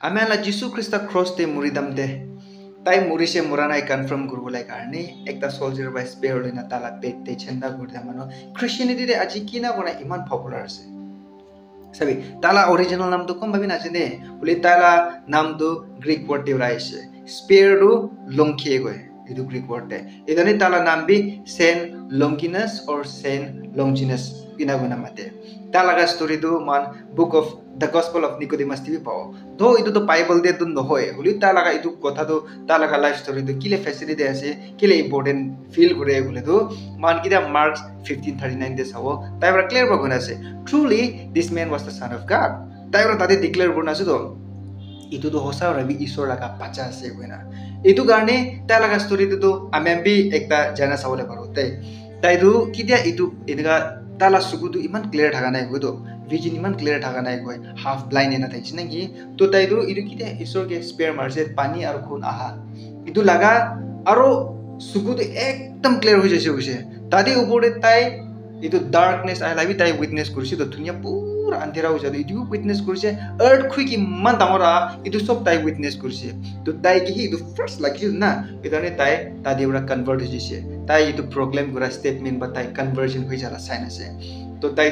আমি আলা যিশু খ্রিস্ট ক্রস তে মুরিদাম দে তাই মুরিছে মুরানাই কনফার্ম করবলাই কারণে একটা সোলজার বা স্পেয়ার লইনা তালা পেতে ছেন্দা করতে মানো ক্রিশ্চিয়ানিটি রে আজি কিনা বনা ইমান পপুলার আছে সাবি তালা অরিজিনাল নাম তো কম ভাবি না আছে দে বলি তালা নাম তো গ্রিক ওয়ার্ড দিয়ে আইছে স্পেয়ার রু লংখিয়ে গয় ಇದು ಗ್ರೀಕ್ ವರ್ಡ್ ಇದನ್ನೇ ತಾಲ ನಾಂಬಿ saint Longinus or saint Longinus ಇನಾಗುನ ಮತ್ತೆ ತಾಲಗ ಸ್ಟೋರಿ ದು ಮಾನ್ book of the gospel of Nicodemus ಟಿವಿ ಪಾವ ದೋ ಇದು তো বাইবেল দে তো নহয় হলি তালাগা ಇದು কথা তো তালাগা লাইফ স্টোরি তো কিলে ফ্যাসিলিটি আছে কিলে ইম্পর্টেন্ট ফিল করে বলে তো মান কিদা মার্কস 1539 দে সাও তাইবরা ক্লিয়ার বগন আছে truly this man was the son of God তাইবরা তাতে ডিক্লেয়ার করন আছে তো itu tuh hosa rabi isor laga pacha ase buena itu garne ta laga story tu ambi ekta jana sawale paro tai du kidia itu enaga tala sugu tu iman clear thaga nai godo vision iman clear thaga nai goi half blind ena thaisi naki to tai du itu kidia isor ke spare marse pani ar khun aha itu laga aro sugu tu ekdam clear hoi jaise hoise tadi upore tai itu darkness I labi tai witness kursi to dunia পুরা আন্ধারা হয়ে যাবে ইদিও witness করছে earthquake ইমান ডাঙরা ইদু সব তাই witness করছে তো তাই কি ইদু ফার্স্ট লাগিছিল না এদানে তাই তাদি ওরা কনভার্ট হইছে তাই ইদু প্রক্লেম করা স্টেটমেন্ট বা তাই কনভার্জন হই যারা সাইন আছে তো তাই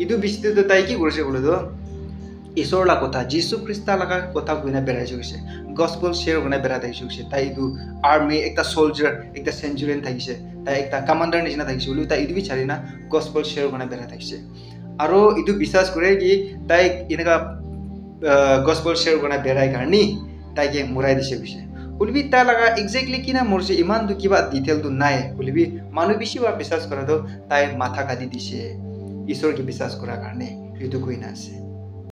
ইদু বিস্তারিত তো তাই কি করছে বলে তো ঈশ্বর লা কথা যিশু খ্রিস্ট লাগা কথা কইনা বেরাইছে গেছে গসপেল শেয়ার কইনা বেরা দাইছে গেছে তাই ইদু আর্মি একটা সোলজার একটা সেঞ্চুরিয়ান থাইছে তাই একটা কমান্ডার নিচিনা থাইছে বলি তাই ইদু বিচারি না গসপেল শেয়ার কইনা বেরা থাইছে আৰু ইটো বিশ্বাস কৰে কি তাই এনেকা গসপেল শেয়ার করা বেড়াই কারণে তাইকে মুরাই দিছে বিছে বলবি তা লাগা এক্স্যাক্টলি কিনা মরছে ইমান তো কিবা ডিটেল তো নাই বলবি মানুষ বেশি বা বিশ্বাস করা তো তাই মাথা কাটি দিছে ঈশ্বরকে বিশ্বাস করার কারণে ইটো কই না আছে